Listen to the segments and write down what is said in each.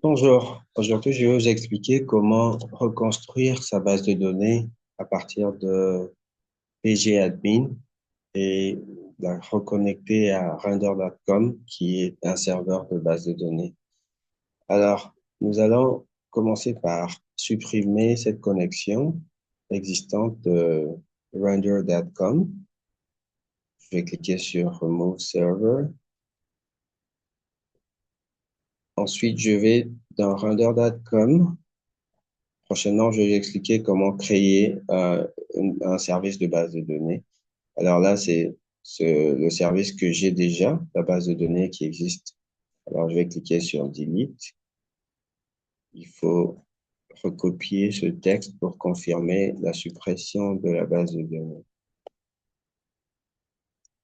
Bonjour, aujourd'hui je vais vous expliquer comment reconstruire sa base de données à partir de pgadmin et la reconnecter à render.com qui est un serveur de base de données. Alors, nous allons commencer par supprimer cette connexion existante de render.com. Je vais cliquer sur Remove Server. Ensuite, je vais dans render.com. Prochainement, je vais expliquer comment créer un service de base de données. Alors là, c'est le service que j'ai déjà, la base de données qui existe. Alors, je vais cliquer sur Delete. Il faut recopier ce texte pour confirmer la suppression de la base de données.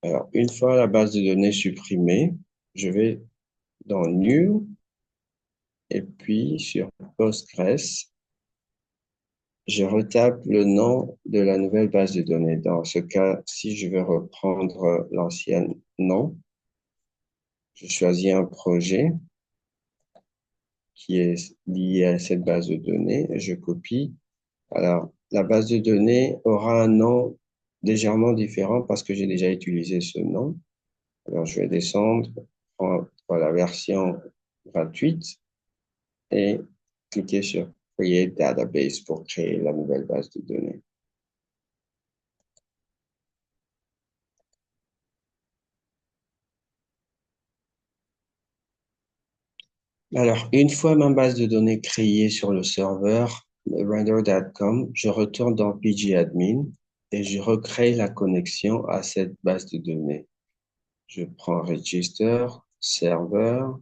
Alors, une fois la base de données supprimée, je vais dans New et puis sur Postgres. Je retape le nom de la nouvelle base de données. Dans ce cas, si je veux reprendre l'ancien nom, je choisis un projet qui est lié à cette base de données et je copie. Alors, la base de données aura un nom légèrement différent parce que j'ai déjà utilisé ce nom. Alors, je vais descendre, prendre la version gratuite et cliquer sur Create Database pour créer la nouvelle base de données. Alors, une fois ma base de données créée sur le serveur render.com, je retourne dans pgadmin et je recrée la connexion à cette base de données. Je prends Register, serveur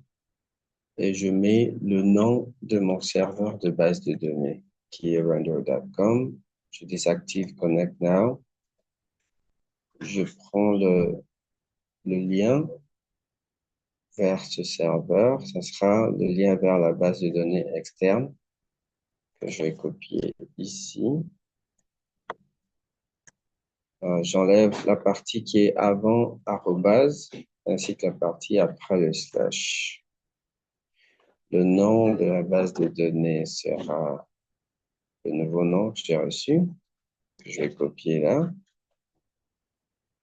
et je mets le nom de mon serveur de base de données qui est render.com. Je désactive Connect Now. Je prends le lien vers ce serveur. Ce sera le lien vers la base de données externe que je vais copier ici. J'enlève la partie qui est avant arrobase ainsi que la partie après le slash. Le nom de la base de données sera le nouveau nom que j'ai reçu, que je vais copier là.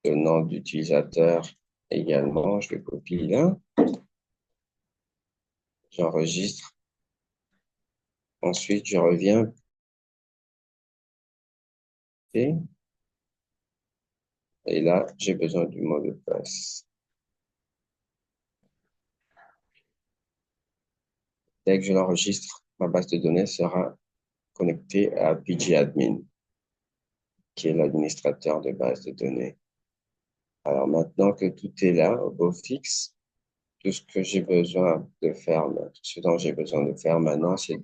Le nom d'utilisateur également, je le copie là. J'enregistre. Ensuite, je reviens et là, j'ai besoin du mot de passe. Dès que je l'enregistre, ma base de données sera connectée à pgadmin, qui est l'administrateur de base de données. Alors maintenant que tout est là, au beau fixe, tout ce que j'ai besoin de faire, ce dont j'ai besoin de faire maintenant, c'est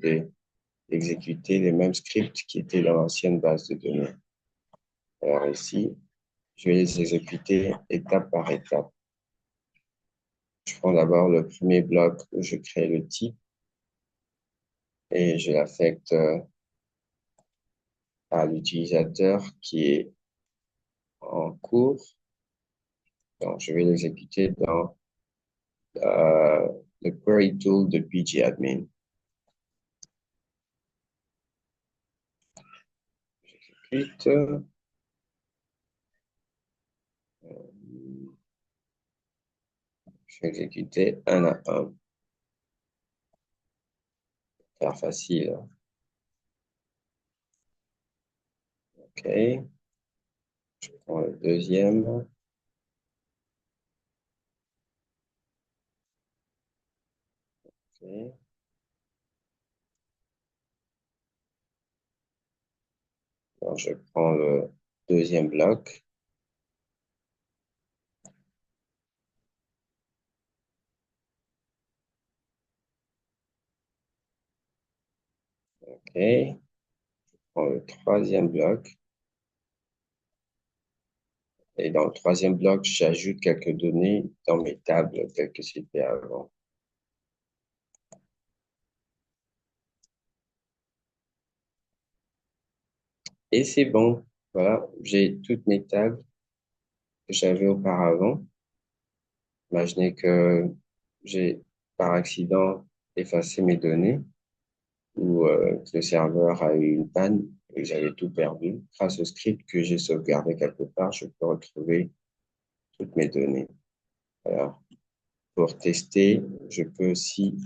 d'exécuter les mêmes scripts qui étaient dans l'ancienne base de données. Alors ici, je vais les exécuter étape par étape. Je prends d'abord le premier bloc où je crée le type et je l'affecte à l'utilisateur qui est en cours. Donc, je vais l'exécuter dans le query tool de pgadmin. J'exécute. Je vais exécuter un à un. Faire facile. OK. Je prends le deuxième. OK. Alors, je prends le deuxième bloc. OK. Je prends le troisième bloc. Et dans le troisième bloc, j'ajoute quelques données dans mes tables telles que c'était avant. Et c'est bon. Voilà, j'ai toutes mes tables que j'avais auparavant. Imaginez que j'ai, par accident, effacer mes données ou que le serveur a eu une panne et que j'avais tout perdu. Grâce au script que j'ai sauvegardé quelque part, je peux retrouver toutes mes données. Alors, pour tester, je peux aussi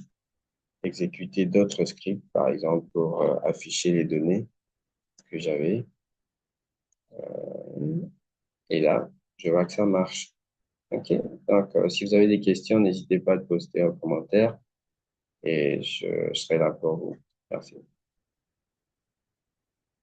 exécuter d'autres scripts, par exemple pour afficher les données que j'avais. Et là, je vois que ça marche. OK. Donc, si vous avez des questions, n'hésitez pas à poster en commentaire et je serai là pour vous. Merci.